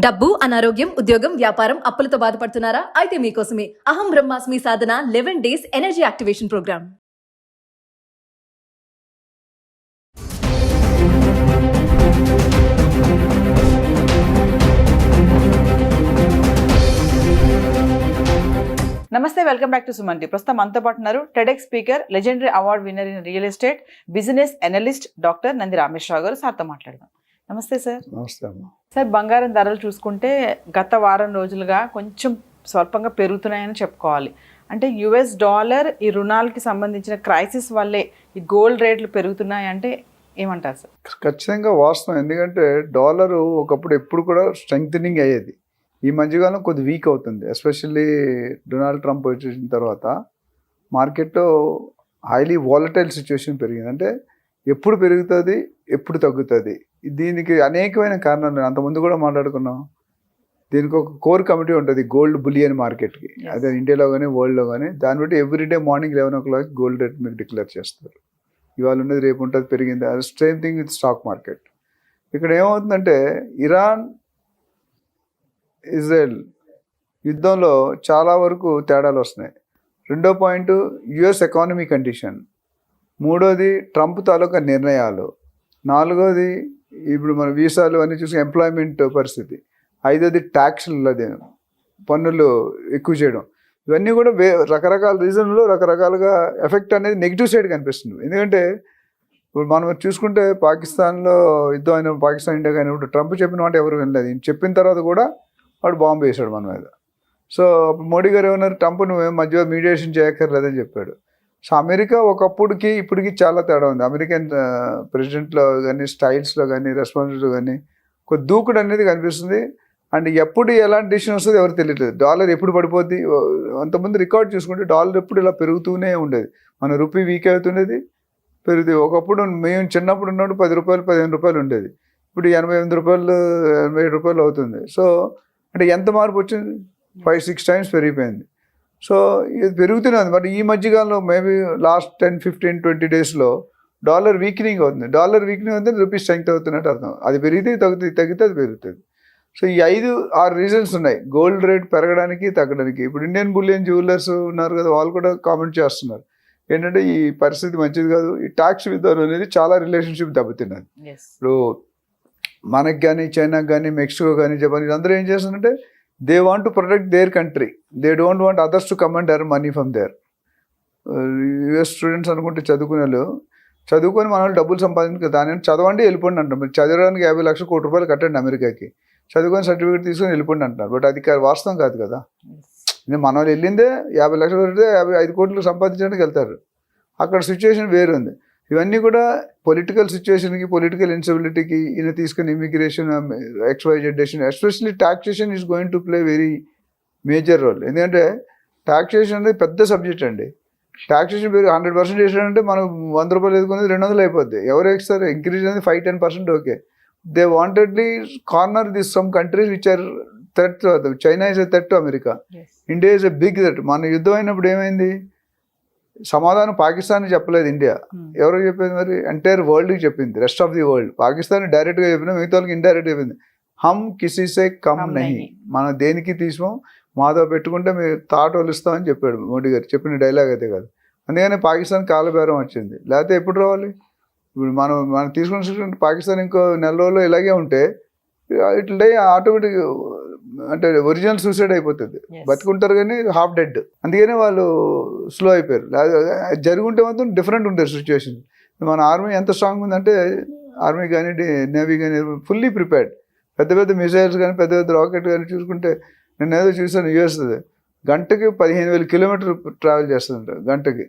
డబ్బు, అనారోగ్యం, ఉద్యోగం, వ్యాపారం, అప్పులతో బాధపడుతున్నారా? అయితే మీకోసమే అహం బ్రహ్మాస్మి సాధన 11 డేస్ ఎనర్జీ యాక్టివేషన్ ప్రోగ్రామ్. నమస్తే, welcome back to Suman TV. ప్రస్తుతం మనతో పాటు ఉన్నారు TEDx speaker, legendary award winner in real estate, business analyst doctor Nandi Rameshwar Rao గారు. సార్తో మాట్లాడదాం. నమస్తే సార్. నమస్తే అమ్మా. సార్, బంగారం ధరలు చూసుకుంటే గత వారం రోజులుగా కొంచెం స్వల్పంగా పెరుగుతున్నాయని చెప్పుకోవాలి. అంటే యుఎస్ డాలర్, ఈ రుణాలకి సంబంధించిన క్రైసిస్ వల్లే ఈ గోల్డ్ రేట్లు పెరుగుతున్నాయంటే ఏమంటారు సార్? ఖచ్చితంగా వాస్తవం. ఎందుకంటే డాలరు ఒకప్పుడు ఎప్పుడు కూడా స్ట్రెంగ్థనింగ్ అయ్యేది. ఈ మధ్యకాలం కొద్ది వీక్ అవుతుంది. ఎస్పెషల్లీ డొనాల్డ్ ట్రంప్ వచ్చేసిన తర్వాత మార్కెట్లో హైలీ వాలటైల్ సిచ్యువేషన్ పెరిగింది. అంటే ఎప్పుడు పెరుగుతుంది, ఎప్పుడు తగ్గుతుంది. దీనికి అనేకమైన కారణాలు అంతకుముందు కూడా మాట్లాడుకున్నాం. దీనికి ఒక కోర్ కమిటీ ఉంటుంది, గోల్డ్ బులియన్ మార్కెట్కి. అదే ఇండియాలో కానీ వరల్డ్లో కానీ. దాన్ని బట్టి everyday morning 11 o'clock gold rate మీకు డిక్లేర్ చేస్తారు. ఇవాళ ఉన్నది రేపు ఉంటుంది, పెరిగింది. అది same thing with stock market. ఇక్కడ ఏమవుతుందంటే ఇరాన్ ఇజ్రాయెల్ యుద్ధంలో చాలా వరకు తేడాలు వస్తున్నాయి. రెండో పాయింట్ యుఎస్ ఎకానమీ కండిషన్. మూడోది ట్రంప్ తాలూకా నిర్ణయాలు. నాలుగోది ఇప్పుడు మన వీసాలు అన్నీ చూసి ఎంప్లాయ్మెంట్ పరిస్థితి. ఐదోది ట్యాక్స్లు, అదే పన్నులు ఎక్కువ చేయడం. ఇవన్నీ కూడా రకరకాల రీజన్లో రకరకాలుగా ఎఫెక్ట్ అనేది నెగిటివ్ సైడ్ కనిపిస్తుంది. ఎందుకంటే ఇప్పుడు మనం చూసుకుంటే పాకిస్తాన్లో యుద్ధం అయిన పాకిస్తాన్ ఇండియా కానీ ఇప్పుడు ట్రంప్ చెప్పిన మాట ఎవరు వినలేదు. చెప్పిన తర్వాత కూడా వాడు బాంబు వేశాడు మన మీద. సో అప్పుడు మోడీ గారు ఏమన్నారు, ట్రంప్ నువ్వేం మధ్య మీడియేషన్ చేయక్కర్లేదని చెప్పాడు. సో అమెరికా ఒకప్పుడుకి ఇప్పటికి చాలా తేడా ఉంది. అమెరికన్ ప్రెసిడెంట్లో కానీ, స్టైల్స్లో కానీ, రెస్పాన్స్లో కానీ కొద్ది దూకుడు అనేది కనిపిస్తుంది. అండ్ ఎప్పుడు ఎలాంటి డిసిషన్ వస్తుందో ఎవరు తెలియట్లేదు. డాలర్ ఎప్పుడు పడిపోద్ది. అంతకుముందు రికార్డ్ చూసుకుంటే డాలర్ ఎప్పుడు ఇలా పెరుగుతూనే ఉండేది. మన రూపీ వీక్ అవుతుండేది, పెరుగుతుంది. ఒకప్పుడు మేము చిన్నప్పుడు ఉన్నప్పుడు 10 రూపాయలు 15 రూపాయలు ఉండేది. ఇప్పుడు 88 రూపాయలు 87 రూపాయలు అవుతుంది. సో అంటే ఎంత మార్పు వచ్చింది? 5-6 times పెరిగిపోయింది. సో ఇది పెరుగుతూనే ఉంది. బట్ ఈ మధ్యకాలంలో మేబీ లాస్ట్ 10-15-20 daysలో డాలర్ వీక్నింగ్ అవుతుంది. డాలర్ వీక్నింగ్ అవుతుంది, రూపీ స్ట్రెంగ్త్ అవుతున్నట్టు అర్థం. అది పెరిగితే తగ్గుతుంది, తగ్గితే అది పెరుగుతుంది. సో ఈ 5-6 రీజన్స్ ఉన్నాయి గోల్డ్ రేట్ పెరగడానికి, తగ్గడానికి. ఇప్పుడు ఇండియన్ బులియన్ జ్యువెలర్స్ ఉన్నారు కదా, వాళ్ళు కూడా కామెంట్ చేస్తున్నారు ఏంటంటే ఈ పరిస్థితి మంచిది కాదు. ఈ ట్యాక్స్ విధానం అనేది చాలా రిలేషన్షిప్ దెబ్బతిన్నది. ఇప్పుడు మనకి కానీ, చైనాకి కానీ, మెక్సికో కానీ, జపాన్, అందరూ ఏం చేస్తుందంటే they want to protect their country. They don't want others to come and earn money from there. US students అనుకుంటే చదువుకొని మన వాళ్ళు డబ్బులు సంపాదించుకు దాని చదవండి వెళ్ళిపోండి అంటారు. మీరు చదవడానికి 50 లక్షల కోటి రూపాయలు కట్టండి అమెరికాకి, చదువుకొని సర్టిఫికేట్ తీసుకొని వెళ్ళిపోండి అంటారు. బట్ అది వాస్తవం కాదు కదా. మన వాళ్ళు వెళ్ళిందే 50 లక్షలు పెడితే 55 కోట్లు సంపాదించడానికి వెళ్తారు. అక్కడ సిచ్యువేషన్ వేరు ఉంది. ఇవన్నీ కూడా పొలిటికల్ సిచ్యువేషన్కి, పొలిటికల్ ఇన్స్టెబిలిటీకి ఈయన తీసుకుని immigration, XYZ decision, especially taxation is going to play very major role. ఎందుకంటే టాక్సేషన్ అనేది పెద్ద సబ్జెక్ట్ అండి. టాక్సేషన్ 100% వేసాడంటే మనం 100 రూపాయలు ఎదుర్కొనేది 200 అయిపోద్ది. ఎవరు వేస్తారు? ఇంక్రీజ్ అనేది 5-10% okay. They wantedly corner this some countries which are threat. China is a threat to America. India is a big threat. మన యుద్ధం అయినప్పుడు ఏమైంది? సమాధానం పాకిస్తాన్ చెప్పలేదు ఇండియా. ఎవరికి చెప్పింది? మరి ఎంటైర్ వరల్డ్కి చెప్పింది, rest of the world. Pakistan డైరెక్ట్గా చెప్పినా మిగతా వాళ్ళకి ఇండైరెక్ట్ చెప్పింది. హమ్ కిసీసే కమ్ నహి, మనం దేనికి తీసుకోం, మాతో పెట్టుకుంటే మీరు తాట వలుస్తామని చెప్పాడు మోడీ గారు. చెప్పిన డైలాగ్ అయితే కాదు. అందుకని పాకిస్తాన్ కాలబేరం వచ్చింది. లేకపోతే ఎప్పుడు రావాలి? ఇప్పుడు మనం తీసుకున్న పాకిస్తాన్ ఇంకో నెల రోజుల్లో ఇలాగే ఉంటే ఇట్లా డై ఆటోమేటిక్, అంటే ఒరిజినల్ సూసైడ్ అయిపోతుంది. బతుకుంటారు కానీ హాఫ్ డెడ్. అందుకనే వాళ్ళు స్లో అయిపోయారు. జరుగుంటే మాత్రం డిఫరెంట్ ఉంటుంది సిచ్యువేషన్. మన ఆర్మీ ఎంత స్ట్రాంగ్ ఉందంటే, ఆర్మీ కానీ నేవీ కానీ ఫుల్లీ ప్రిపేర్డ్. పెద్ద పెద్ద మిసైల్స్ కానీ, పెద్ద పెద్ద రాకెట్ కానీ చూసుకుంటే నేను ఏదో చూసాను, యూఎస్ గంటకి 15,000 kilometers ట్రావెల్ చేస్తుందంట గంటకి.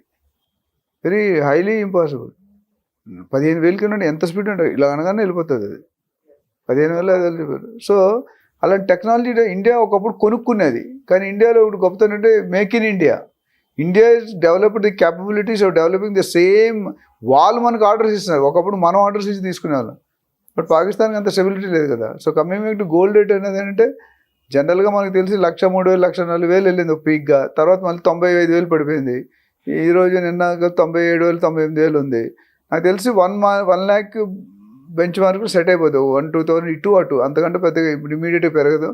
Very highly impossible. 15,000 kilometers ఎంత స్పీడ్ ఉంటుంది? ఇలా అనగానే వెళ్ళిపోతుంది అది. 15,000. సో అలాంటి టెక్నాలజీ ఇండియా ఒకప్పుడు కొనుక్కునేది. కానీ ఇండియాలో ఇప్పుడు గొప్పతనం అంటే make in India. India is developed the capabilities of developing the same. వాళ్ళు మనకు ఆర్డర్స్ ఇస్తున్నారు, ఒకప్పుడు మనం ఆర్డర్స్ ఇచ్చి తీసుకునేవాళ్ళం. బట్ పాకిస్తాన్కి అంత స్టెబిలిటీ లేదు కదా. So coming back to gold rate అనేది ఏంటంటే, జనరల్గా మనకు తెలిసి 1,03,000 1,04,000 వెళ్ళింది ఒక పీక్గా. తర్వాత మళ్ళీ 95,000 పడిపోయింది. ఈరోజు నిన్న 97,000 98,000 ఉంది. నాకు తెలిసి 1 lakh బెంచ్ మార్క్ సెట్ అయిపోతుంది 1,000-2,000 ఇటు అటు, అంతకంటే పెద్దగా ఇప్పుడు ఇమీడియట్గా పెరగదు.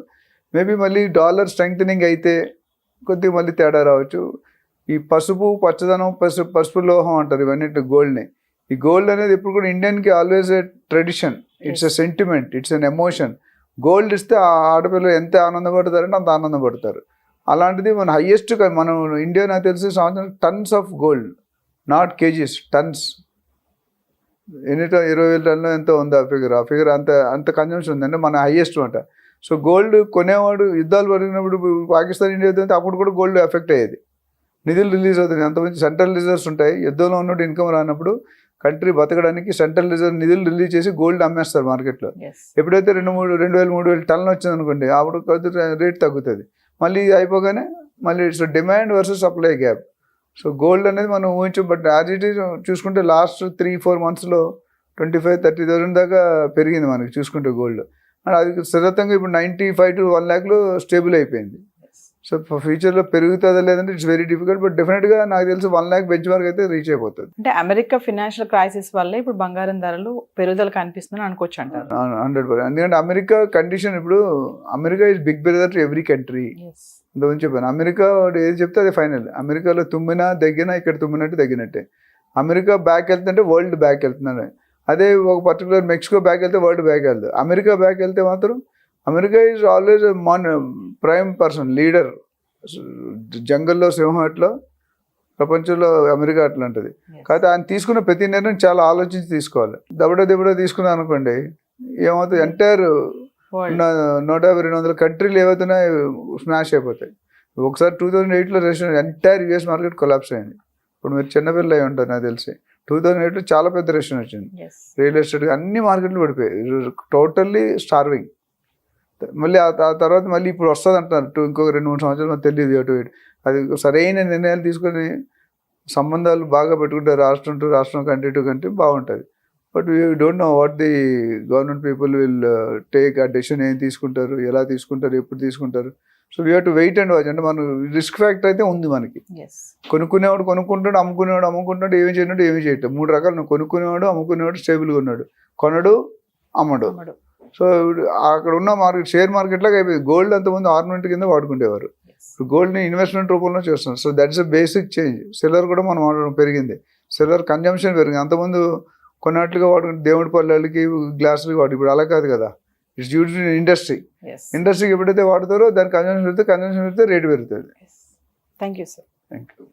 మేబీ మళ్ళీ డాలర్ స్ట్రెంగ్థనింగ్ అయితే కొద్దిగా మళ్ళీ తేడా రావచ్చు. ఈ పసుపు పచ్చదనం పసుపు లోహం అంటారు ఇవన్నీ గోల్డ్ని. ఈ గోల్డ్ అనేది ఎప్పుడు కూడా ఇండియన్కి always a tradition, it's a sentiment, it's an emotion. Gold ఇస్తే ఆ ఆడపిల్లలు ఎంత ఆనందపడతారంటే అంత ఆనందపడతారు. అలాంటిది మన హయ్యెస్ట్ మనం ఇండియా నాకు తెలిసి సంవత్సరం tons of gold, not kgs, turns. 20,000 టన్నులు ఎంతో ఉంది ఆ ఫిగర్ అంత కన్జంప్షన్ ఉంది అంటే మన హయ్యెస్ట్ అంట. సో గోల్డ్ కొనేవాడు యుద్ధాలు జరిగినప్పుడు పాకిస్తాన్ ఇండియా యుద్ధం అప్పుడు కూడా గోల్డ్ ఎఫెక్ట్ అయ్యేది. నిధులు రిలీజ్ అవుతుంది, అంతమంది సెంట్రల్ రిజర్వ్స్ ఉంటాయి. యుద్ధంలో ఉన్నట్టు ఇన్కమ్ రానప్పుడు కంట్రీ బతకడానికి సెంట్రల్ రిజర్వ్ నిధులు రిలీజ్ చేసి గోల్డ్ అమ్మేస్తారు మార్కెట్లో. ఎప్పుడైతే 2,000-3,000 టన్నులు వచ్చింది అనుకోండి, అప్పుడు కొద్దిగా రేట్ తగ్గుతుంది. మళ్ళీ అయిపోగానే మళ్ళీ it's demand versus supply gap. So gold అనేది మనం ఊహించాం. బట్ యాజ్ ఇట్ ఈజ్ చూసుకుంటే లాస్ట్ 3-4 monthsలో 25,000-30,000 దాకా పెరిగింది మనకి చూసుకుంటే గోల్డ్. అండ్ అది స్థిరత్వంగా ఇప్పుడు 95,000 to 1 lakh స్టేబుల్ అయిపోయింది. సో ఫ్యూచర్లో పెరుగుతుందా లేదంటే ఇట్స్ వెరీ డిఫికల్ట్. బట్ డెఫినెట్గా నాకు తెలిసి 1 lakh బెంచ్ మార్క్ అయితే రీచ్ అయిపోతుంది. అంటే అమెరికా ఫినాన్షియల్ క్రైసిస్ వల్లే ఇప్పుడు బంగారం ధరలు పెరుగుదల కనిపిస్తుందని అనుకోవచ్చు అంటారు. 100%. ఎందుకంటే అమెరికా కండిషన్ ఇప్పుడు America is big brother to every country. ఇంతకుముందు చెప్పాను, అమెరికా ఏది చెప్తే అది ఫైనల్. అమెరికాలో తుమ్మినా దగ్గినా ఇక్కడ తుమ్మినట్టు తగ్గినట్టే. అమెరికా బ్యాక్ వెళ్తుందంటే వరల్డ్ బ్యాక్ వెళ్తున్నాడు. అదే ఒక పర్టికులర్ మెక్సికో బ్యాక్ వెళ్తే వరల్డ్ బ్యాక్ వెళ్తుంది. అమెరికా బ్యాక్ వెళ్తే మాత్రం America is always prime person, leader. జంగల్లో సింహం అట్లా ప్రపంచంలో అమెరికా అట్లా ఉంటుంది. కాకపోతే ఆయన తీసుకున్న ప్రతి నిర్ణయం చాలా ఆలోచించి తీసుకోవాలి. దెబ్బడో తీసుకున్నా అనుకోండి ఏమవుతుంది, ఎంటైర్ 150-200 కంట్రీలు ఏవైతున్నాయి స్మాష్ అయిపోతాయి. ఒకసారి 2008లో recession entire US market collapse అయింది. ఇప్పుడు మీరు చిన్నపిల్ల అయి ఉంటారు నాకు తెలిసి. 2008లో చాలా పెద్ద రెసిషన్ వచ్చింది. రియల్ ఎస్టేట్ అన్ని మార్కెట్లు పడిపోయాయి, టోటల్లీ స్టార్వింగ్. మళ్ళీ ఆ తర్వాత మళ్ళీ ఇప్పుడు వస్తుంది అంటున్నారు, ఇంకొక 2-3 సంవత్సరాలు తెలియదు. అటు ఇటు అది సరైన నిర్ణయాలు తీసుకొని సంబంధాలు బాగా పెట్టుకుంటారు రాష్ట్రం టు రాష్ట్రం, కంట్రీ టు కంట్రీ బాగుంటుంది. But we don't know what the government people will take. ఆ డెసిషన్ ఏం తీసుకుంటారు, ఎలా తీసుకుంటారు, ఎప్పుడు తీసుకుంటారు. So we have to wait and watch. అంటే మనం రిస్క్ ఫ్యాక్టర్ అయితే ఉంది మనకి. కొనుక్కునేవాడు కొనుక్కుంటాడు, అమ్ముకుంటాడు, ఏమి చేయనట్టు ఏమి చేయటం. 3 రకాలు, కొనుక్కునేవాడు, అమ్ముకునేవాడు, స్టేబుల్గా ఉన్నాడు, కొనడు, అమ్మడు. సో అక్కడ ఉన్న మార్కెట్ షేర్ మార్కెట్లాగా అయిపోయింది. గోల్డ్ అంతకుముందు ఆర్నమెంట్ కింద వాడుకునేవారు, ఇప్పుడు గోల్డ్ని ఇన్వెస్ట్మెంట్ రూపంలో చేస్తున్నారు. So that's a basic change. Silver కూడా మనం వాడడం పెరిగింది, సిల్వర్ కన్జంప్షన్ పెరిగింది. అంతకుముందు కొన్నట్లుగా వాడుకుంటే దేవుడి పళ్ళకి గ్లాసులకి వాడు, ఇప్పుడు అలా కాదు కదా. ఇట్స్ డ్యూ టు ఇండస్ట్రీకి ఎప్పుడైతే వాడతారో దాని కన్జంప్షన్ పెడితే రేటు పెరుగుతుంది. Thank you sir. Thank you.